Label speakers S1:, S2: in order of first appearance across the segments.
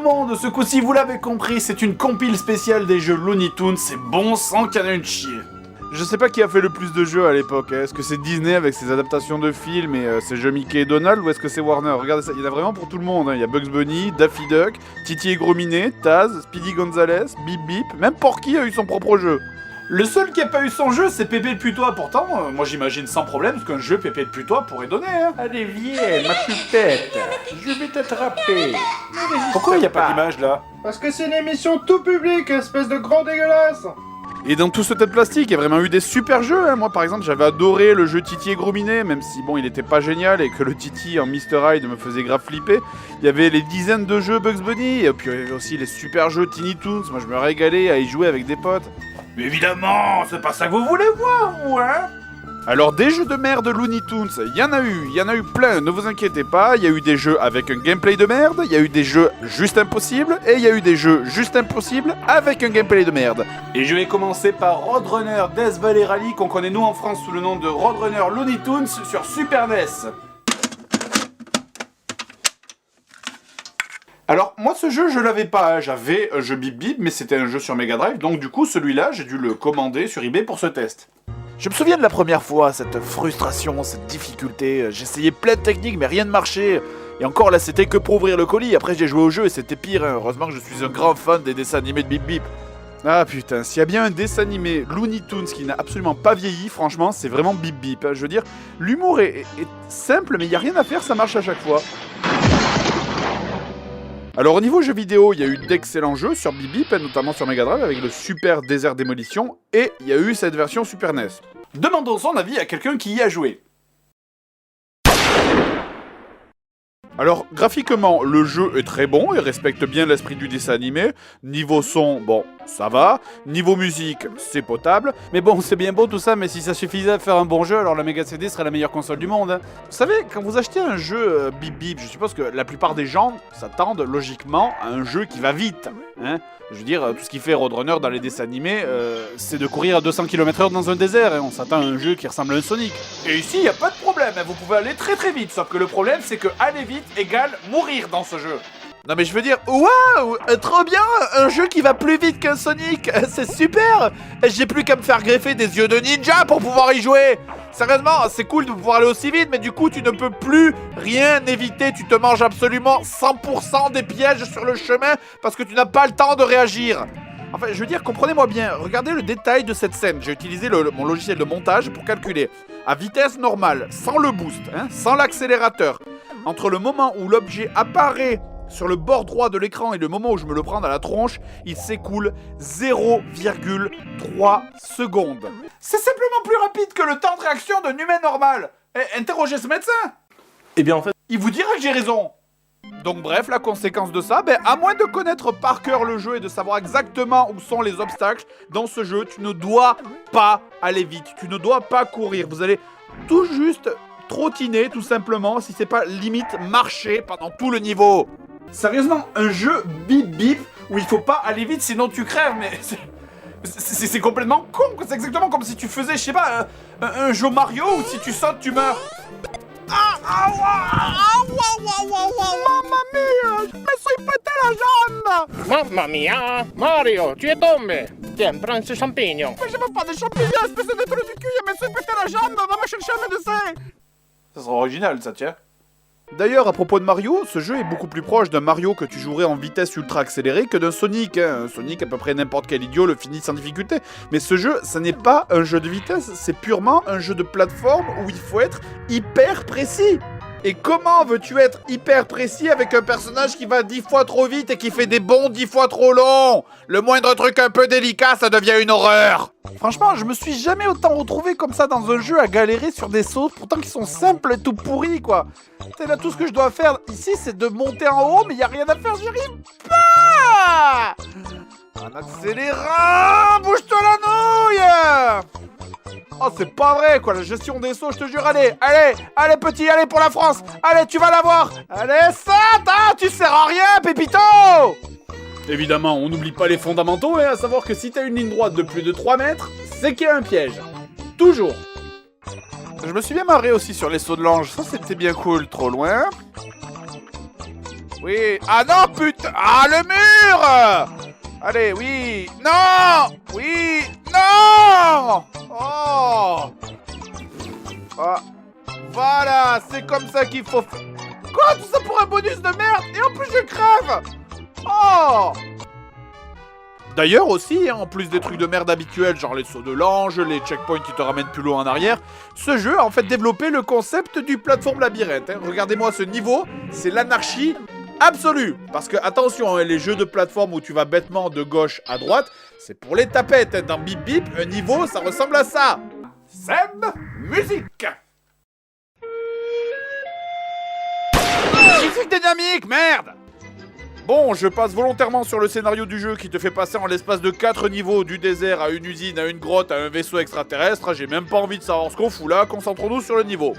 S1: le monde, ce coup-ci vous l'avez compris, c'est une compile spéciale des jeux Looney Tunes, c'est bon sang qu'il y en a une chier.
S2: Je sais pas qui a fait le plus de jeux à l'époque, hein. Est-ce que c'est Disney avec ses adaptations de films et ses jeux Mickey et Donald, ou est-ce que c'est Warner? Regardez ça, il y en a vraiment pour tout le monde, hein. Il y a Bugs Bunny, Daffy Duck, Titi et Gros Minet, Taz, Speedy Gonzales, Bip Bip, même Porky a eu son propre jeu.
S1: Le seul qui a pas eu son jeu, c'est Pépé le Putois, pourtant, moi j'imagine sans problème ce qu'un jeu Pépé le Putois pourrait donner, hein.
S3: Allez, viens, ma pupette, je vais t'attraper.
S1: Pourquoi il y a pas d'image là?
S4: Parce que c'est une émission tout public, espèce de grand dégueulasse.
S2: Et dans tout ce tas de plastique, il y a vraiment eu des super jeux, hein. Moi par exemple j'avais adoré le jeu Titi et Gros Minet, même si bon il était pas génial et que le Titi en Mr. Hyde me faisait grave flipper. Il y avait les dizaines de jeux Bugs Bunny, et puis il y avait aussi les super jeux Tiny Toons, moi je me régalais à y jouer avec des potes.
S1: Mais évidemment, c'est pas ça que vous voulez voir, vous, hein?
S2: Alors des jeux de merde Looney Tunes, il y en a eu plein, ne vous inquiétez pas, il y a eu des jeux avec un gameplay de merde, il y a eu des jeux juste impossibles, et il y a eu des jeux juste impossibles avec un gameplay de merde.
S1: Et je vais commencer par Roadrunner Death Valley Rally, qu'on connaît nous en France sous le nom de Roadrunner Looney Tunes sur Super NES. Alors, moi ce jeu je l'avais pas, hein. J'avais un jeu Bip Bip, mais c'était un jeu sur Mega Drive, donc du coup celui-là j'ai dû le commander sur eBay pour ce test.
S2: Je me souviens de la première fois, cette frustration, cette difficulté, j'essayais plein de techniques mais rien ne marchait. Et encore là c'était que pour ouvrir le colis, après j'ai joué au jeu et c'était pire, hein. Heureusement que je suis un grand fan des dessins animés de Bip Bip. Ah putain, s'il y a bien un dessin animé Looney Tunes qui n'a absolument pas vieilli, franchement c'est vraiment Bip Bip, hein. Je veux dire, l'humour est simple mais il n'y a rien à faire, ça marche à chaque fois. Alors au niveau jeux vidéo, il y a eu d'excellents jeux sur Bip Bip, notamment sur Mega Drive avec le Super Désert Démolition, et il y a eu cette version Super NES.
S1: Demandons son avis à quelqu'un qui y a joué.
S2: Alors graphiquement, le jeu est très bon et respecte bien l'esprit du dessin animé. Niveau son, bon, ça va. Niveau musique, c'est potable.
S3: Mais bon, c'est bien beau tout ça, mais si ça suffisait à faire un bon jeu, alors la Mega CD serait la meilleure console du monde, hein.
S2: Vous savez, quand vous achetez un jeu Bip Bip, je suppose que la plupart des gens s'attendent logiquement à un jeu qui va vite, hein. Je veux dire, tout ce qui fait Roadrunner dans les dessins animés, c'est de courir à 200 km/h dans un désert, et on s'attend à un jeu qui ressemble à un Sonic.
S1: Et ici, il n'y a pas de problème, hein. Vous pouvez aller très très vite, sauf que le problème c'est que aller vite égale mourir dans ce jeu.
S2: Non mais je veux dire, waouh, trop bien, un jeu qui va plus vite qu'un Sonic, c'est super. J'ai plus qu'à me faire greffer des yeux de ninja pour pouvoir y jouer. Sérieusement, c'est cool de pouvoir aller aussi vite, mais du coup tu ne peux plus rien éviter, tu te manges absolument 100% des pièges sur le chemin parce que tu n'as pas le temps de réagir. Enfin, je veux dire, comprenez-moi bien, regardez le détail de cette scène. J'ai utilisé mon logiciel de montage pour calculer. À vitesse normale, sans le boost, hein, sans l'accélérateur, entre le moment où l'objet apparaît sur le bord droit de l'écran et le moment où je me le prends dans la tronche, il s'écoule 0,3 secondes.
S1: C'est simplement plus rapide que le temps de réaction d'un humain normal. Interrogez ce médecin.
S3: Eh bien en fait...
S1: Il vous dira que j'ai raison.
S2: Donc bref, la conséquence de ça, à moins de connaître par cœur le jeu et de savoir exactement où sont les obstacles, dans ce jeu, tu ne dois pas aller vite, tu ne dois pas courir. Vous allez tout juste trottiner, tout simplement, si c'est pas limite marcher pendant tout le niveau.
S1: Sérieusement, un jeu Bip Bip où il faut pas aller vite sinon tu crèves, mais c'est complètement con. C'est exactement comme si tu faisais, je sais pas, un jeu Mario où si tu sautes tu meurs.
S2: Mamma mia, je me suis pété la jambe.
S5: Mamma mia, Mario, tu es tombé. Tiens, prends ce champignon.
S2: Mais je veux pas des champignons, espèce de trou du cul, je me suis pété la jambe, va me chercher un médecin.
S1: Ça sera original ça, tiens.
S2: D'ailleurs, à propos de Mario, ce jeu est beaucoup plus proche d'un Mario que tu jouerais en vitesse ultra accélérée que d'un Sonic, hein. Un Sonic, à peu près n'importe quel idiot le finit sans difficulté. Mais ce jeu, ça n'est pas un jeu de vitesse, c'est purement un jeu de plateforme où il faut être hyper précis. Et comment veux-tu être hyper précis avec un personnage qui va 10 fois trop vite et qui fait des bonds 10 fois trop longs? Le moindre truc un peu délicat, ça devient une horreur. Franchement, je me suis jamais autant retrouvé comme ça dans un jeu à galérer sur des sauts, pourtant qui sont simples et tout pourris, quoi. C'est là tout ce que je dois faire ici, c'est de monter en haut, mais y a rien à faire, j'y arrive pas. En accélérant, bouge-toi la nouille. Oh, c'est pas vrai, quoi, la gestion des sauts, je te jure, allez, petit, allez pour la France, allez, tu vas l'avoir, allez, saute, hein, tu sers à rien, Pépito. Évidemment, on n'oublie pas les fondamentaux, à savoir que si t'as une ligne droite de plus de 3 mètres, c'est qu'il y a un piège. Toujours. Je me suis bien marré aussi sur les sauts de l'ange, ça c'était bien cool, trop loin. Oui. Ah non, putain. Ah, le mur. Allez, oui. Non. Oui. Non. Oh. Ah. Voilà, c'est comme ça qu'il faut faire. Quoi? Tout ça pour un bonus de merde? Et en plus, je crève. Oh. D'ailleurs aussi, hein, en plus des trucs de merde habituels, genre les sauts de l'ange, les checkpoints qui te ramènent plus loin en arrière, ce jeu a en fait développé le concept du plateforme labyrinthe. Hein. Regardez-moi ce niveau, c'est l'anarchie absolue. Parce que, attention, hein, les jeux de plateforme où tu vas bêtement de gauche à droite, c'est pour les tapettes. Hein. Dans Bip Bip, un niveau, ça ressemble à ça. Seb, musique. Musique dynamique, merde. Bon, je passe volontairement sur le scénario du jeu qui te fait passer en l'espace de 4 niveaux, du désert à une usine, à une grotte, à un vaisseau extraterrestre. J'ai même pas envie de savoir ce qu'on fout là, concentrons-nous sur le niveau.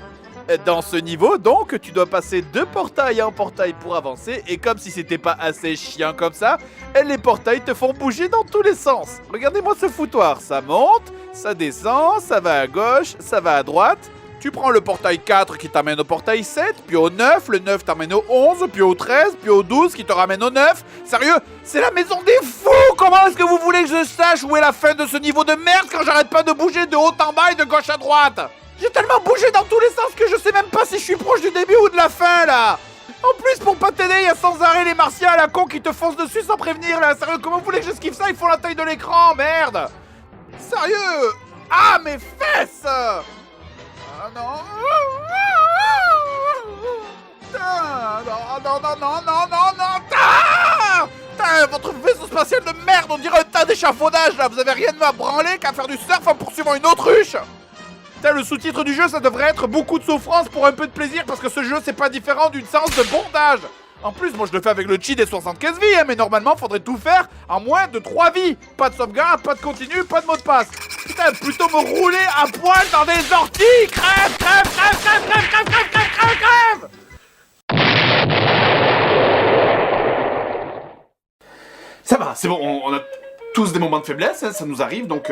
S2: Dans ce niveau, donc, tu dois passer de portail en portail pour avancer, et comme si c'était pas assez chiant comme ça, les portails te font bouger dans tous les sens. Regardez-moi ce foutoir, ça monte, ça descend, ça va à gauche, ça va à droite. Tu prends le portail 4 qui t'amène au portail 7, puis au 9, le 9 t'amène au 11, puis au 13, puis au 12 qui te ramène au 9. Sérieux, c'est la maison des fous! Comment est-ce que vous voulez que je sache où est la fin de ce niveau de merde quand j'arrête pas de bouger de haut en bas et de gauche à droite? J'ai tellement bougé dans tous les sens que je sais même pas si je suis proche du début ou de la fin là! En plus, pour pas t'aider, il y a sans arrêt les martiens à la con qui te foncent dessus sans prévenir là! Sérieux, comment vous voulez que je esquive ça? Ils font la taille de l'écran, merde! Sérieux! Ah, mes fesses! Ah non! Votre vaisseau spatial de merde, on dirait un tas d'échafaudage là! Vous avez rien de à branler qu'à faire du surf en poursuivant une autruche! Putain, le sous-titre du jeu, ça devrait être beaucoup de souffrance pour un peu de plaisir parce que ce jeu, c'est pas différent d'une séance de bondage! En plus, moi je le fais avec le chi des 75 vies, hein, mais normalement, faudrait tout faire en moins de 3 vies! Pas de sauvegarde, pas de continu, pas de mot de passe! Putain, plutôt me rouler à poil dans des orties! Crève, crève, crève, crève, crève, crève, crève, crève, crève, crève!
S1: Ça va, c'est bon, on a tous des moments de faiblesse, hein, ça nous arrive, donc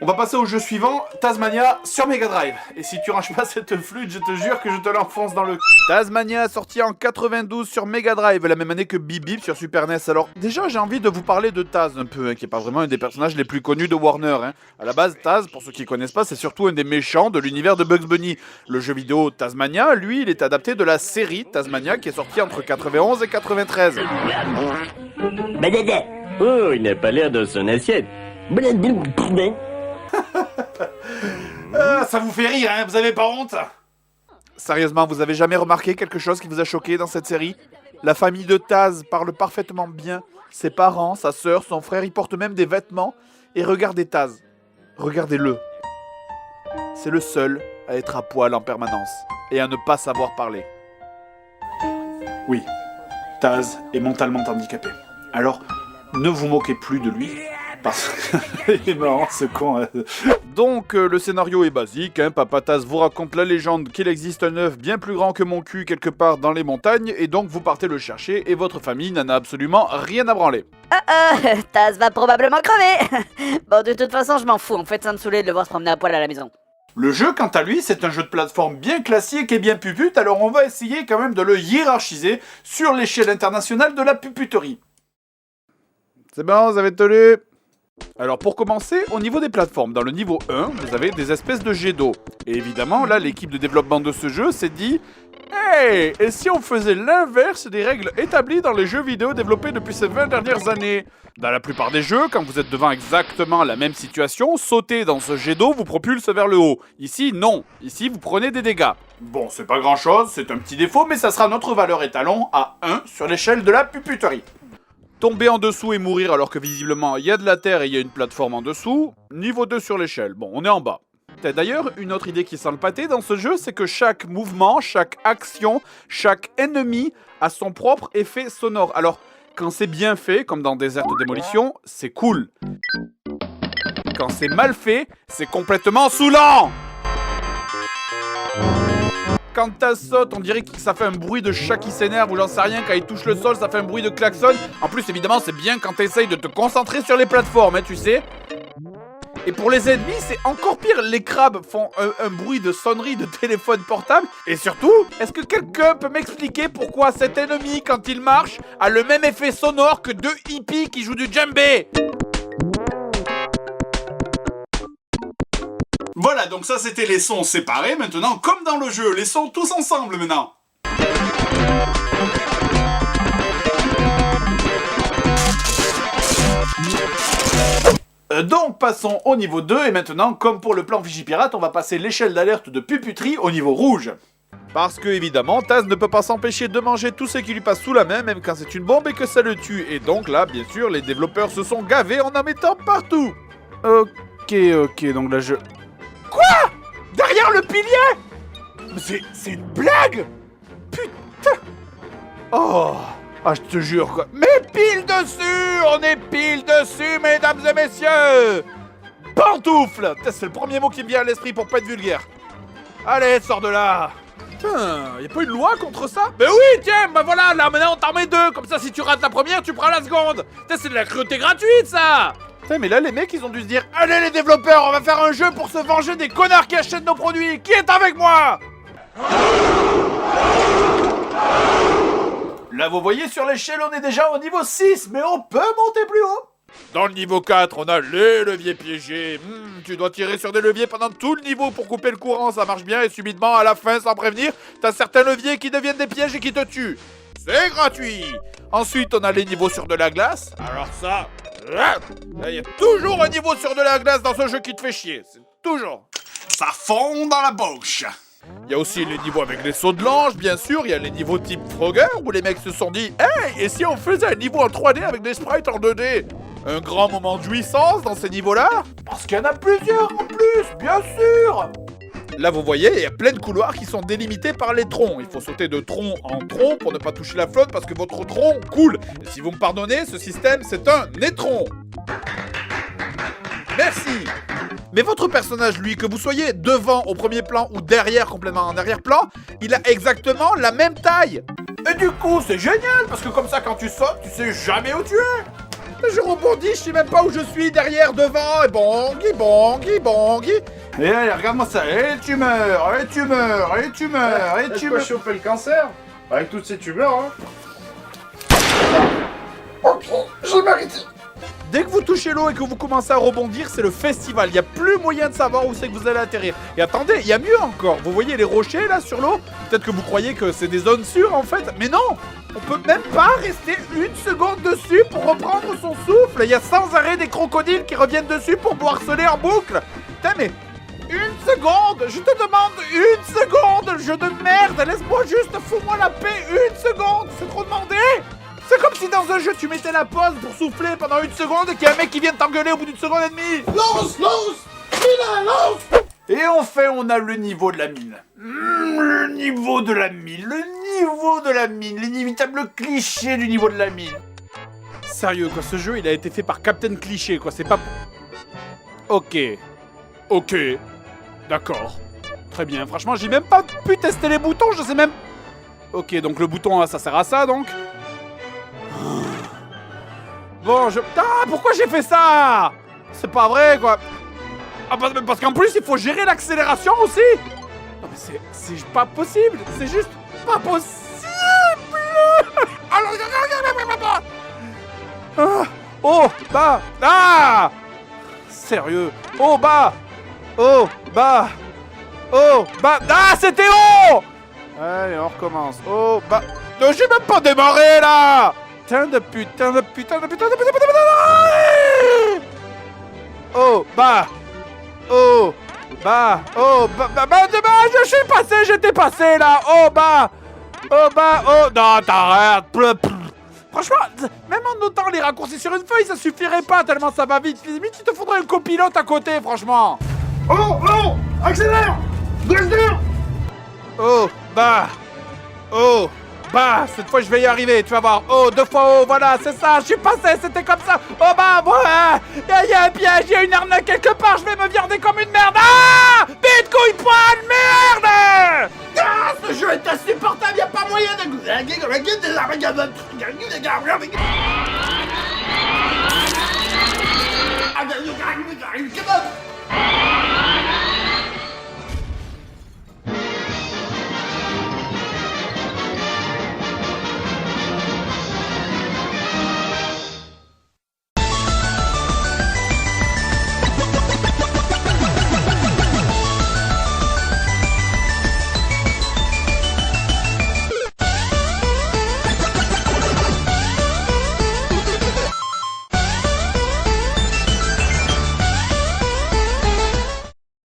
S1: on va passer au jeu suivant, Tazmania sur Mega Drive. Et si tu ranges pas cette flûte, je te jure que je te l'enfonce dans le...
S2: Tazmania sorti en 92 sur Mega Drive, la même année que Bip Bip sur Super NES. Alors déjà j'ai envie de vous parler de Taz un peu, hein, qui est pas vraiment un des personnages les plus connus de Warner. Hein. À la base, Taz, pour ceux qui connaissent pas, c'est surtout un des méchants de l'univers de Bugs Bunny. Le jeu vidéo Tazmania, lui, il est adapté de la série Tazmania qui est sortie entre 91 et 93.
S6: Oh, il n'a pas l'air dans son assiette.
S1: Ça vous fait rire, hein, vous avez pas honte?
S2: Sérieusement, vous avez jamais remarqué quelque chose qui vous a choqué dans cette série? La famille de Taz parle parfaitement bien. Ses parents, sa sœur, son frère, ils portent même des vêtements. Et regardez Taz. Regardez-le. C'est le seul à être à poil en permanence. Et à ne pas savoir parler.
S1: Oui, Taz est mentalement handicapé. Alors, ne vous moquez plus de lui, parce que... Il est marrant, ce con. Hein.
S2: Donc, le scénario est basique, hein. Papa Taz vous raconte la légende qu'il existe un œuf bien plus grand que mon cul quelque part dans les montagnes, et donc vous partez le chercher, et votre famille n'en a absolument rien à branler.
S7: Taz va probablement crever. Bon, de toute façon, je m'en fous, en fait, ça me saoulait de le voir se promener à poil à la maison.
S1: Le jeu, quant à lui, c'est un jeu de plateforme bien classique et bien pupute, alors on va essayer quand même de le hiérarchiser sur l'échelle internationale de la puputerie.
S2: C'est bon, vous avez tenu. Alors pour commencer, au niveau des plateformes, dans le niveau 1, vous avez des espèces de jets d'eau. Et évidemment, là, l'équipe de développement de ce jeu s'est dit « Hey, et si on faisait l'inverse des règles établies dans les jeux vidéo développés depuis ces 20 dernières années ?» Dans la plupart des jeux, quand vous êtes devant exactement la même situation, sauter dans ce jet d'eau vous propulse vers le haut. Ici, non. Ici, vous prenez des dégâts.
S1: Bon, c'est pas grand chose, c'est un petit défaut, mais ça sera notre valeur étalon à 1 sur l'échelle de la puputerie.
S2: Tomber en dessous et mourir alors que visiblement il y a de la terre et il y a une plateforme en dessous, niveau 2 sur l'échelle. Bon, on est en bas. D'ailleurs, une autre idée qui sent le pâté dans ce jeu, c'est que chaque mouvement, chaque action, chaque ennemi a son propre effet sonore. Alors, quand c'est bien fait, comme dans Desert Démolition, c'est cool. Quand c'est mal fait, c'est complètement saoulant. Quand Taz saute, on dirait que ça fait un bruit de chat qui s'énerve ou j'en sais rien. Quand il touche le sol, ça fait un bruit de klaxon. En plus, évidemment, c'est bien quand t'essayes de te concentrer sur les plateformes, hein, tu sais. Et pour les ennemis, c'est encore pire. Les crabes font un bruit de sonnerie de téléphone portable. Et surtout, est-ce que quelqu'un peut m'expliquer pourquoi cet ennemi, quand il marche, a le même effet sonore que deux hippies qui jouent du djembé?
S1: Voilà, donc ça c'était les sons séparés. Maintenant, comme dans le jeu, les sons tous ensemble maintenant. Donc passons au niveau 2 et maintenant, comme pour le plan Vigipirate, on va passer l'échelle d'alerte de puputerie au niveau rouge.
S2: Parce que, évidemment, Taz ne peut pas s'empêcher de manger tout ce qui lui passe sous la main, même quand c'est une bombe et que ça le tue. Et donc là, bien sûr, les développeurs se sont gavés en mettant partout.
S3: Ok, donc là je...
S2: Derrière le pilier! Mais c'est une blague! Putain! Oh! Ah, je te jure, quoi. Mais pile dessus! On est pile dessus, mesdames et messieurs! Pantoufle! C'est le premier mot qui me vient à l'esprit pour pas être vulgaire. Allez, sors de là! Putain, y'a pas une loi contre ça? Mais oui, tiens, bah voilà, là maintenant on t'en met deux. Comme ça, si tu rates la première, tu prends la seconde. Putain, c'est de la cruauté gratuite, ça! Putain, mais là, les mecs, ils ont dû se dire: allez, les développeurs, on va faire un jeu pour se venger des connards qui achètent nos produits. Qui est avec moi?
S1: Là, vous voyez, sur l'échelle, on est déjà au niveau 6, mais on peut monter plus haut.
S2: Dans le niveau 4, on a les leviers piégés. Tu dois tirer sur des leviers pendant tout le niveau pour couper le courant, ça marche bien, et subitement, à la fin, sans prévenir, t'as certains leviers qui deviennent des pièges et qui te tuent. C'est gratuit. Ensuite, on a les niveaux sur de la glace. Alors ça, il y a toujours un niveau sur de la glace dans ce jeu qui te fait chier. C'est toujours.
S1: Ça fond dans la bouche.
S2: Il y a aussi les niveaux avec les sauts de l'ange, bien sûr. Il y a les niveaux type Frogger, où les mecs se sont dit: hey, et si on faisait un niveau en 3D avec des sprites en 2D? Un grand moment de jouissance dans ces niveaux-là.
S1: Parce qu'il y en a plusieurs en plus, bien sûr.
S2: Là, vous voyez, il y a plein de couloirs qui sont délimités par les troncs. Il faut sauter de tronc en tronc pour ne pas toucher la flotte parce que votre tronc coule. Et si vous me pardonnez, ce système, c'est un étron. Merci. Mais votre personnage, lui, que vous soyez devant au premier plan ou derrière complètement en arrière-plan, il a exactement la même taille.
S1: Et du coup, c'est génial, parce que comme ça, quand tu sautes, tu sais jamais où tu es.
S2: Je rebondis, je sais même pas où je suis, derrière, devant, et bongui.
S1: Et allez, regarde-moi ça, et tu meurs, et tu meurs, et tu meurs, et tu
S4: Tu vas
S1: meurs.
S4: choper le cancer avec toutes ces tumeurs, hein.
S1: Ok, j'ai mérité.
S2: Dès que vous touchez l'eau et que vous commencez à rebondir, c'est le festival. Il n'y a plus moyen de savoir où c'est que vous allez atterrir. Et attendez, il y a mieux encore. Vous voyez les rochers là sur l'eau? Peut-être que vous croyez que c'est des zones sûres en fait. Mais non! On peut même pas rester une seconde dessus pour reprendre son souffle. Il y a sans arrêt des crocodiles qui reviennent dessus pour vous harceler en boucle. Putain, mais une seconde! Je te demande une seconde! Jeu de merde! Laisse-moi juste, fous-moi la paix une seconde! C'est trop demandé! C'est comme si dans un jeu tu mettais la pause pour souffler pendant une seconde et qu'il y a un mec qui vient t'engueuler au bout d'une seconde et demie.
S1: Lance! Et enfin, on a le niveau de la mine. Le niveau de la mine, l'inévitable cliché du niveau de la mine.
S3: Sérieux, quoi, ce jeu, il a été fait par Captain Cliché, quoi, c'est pas... Ok, d'accord, très bien. Franchement, j'ai même pas pu tester les boutons, je sais même... Ok, donc le bouton, ça sert à ça, donc. Bon, Ah, pourquoi j'ai fait ça? C'est pas vrai, quoi. Ah, parce qu'en plus, il faut gérer l'accélération aussi. Non, mais c'est pas possible. C'est juste pas possible. Oh, bah. Ah. Sérieux. Oh, bah. Ah, c'était haut. Allez, on recommence. Oh, bah. Non, j'ai même pas démarré, là. Putain de putain. Oh, bah, je suis passé, j'étais passé, là. Oh, non, t'arrêtes. Franchement, même en notant les raccourcis sur une feuille, ça suffirait pas tellement ça va vite. Limite, il te faudrait un copilote à côté, franchement.
S4: Oh, accélère.
S3: Cette fois je vais y arriver, tu vas voir. Oh, 2 fois oh, voilà, c'est ça, je suis passé, c'était comme ça. Oh bah, voilà, il y a un piège, il y a une arnaque quelque part, je vais me viander comme une merde. Ah, bitcouille poil, merde.
S1: Ah, ce jeu est insupportable, y a pas moyen de... Come on!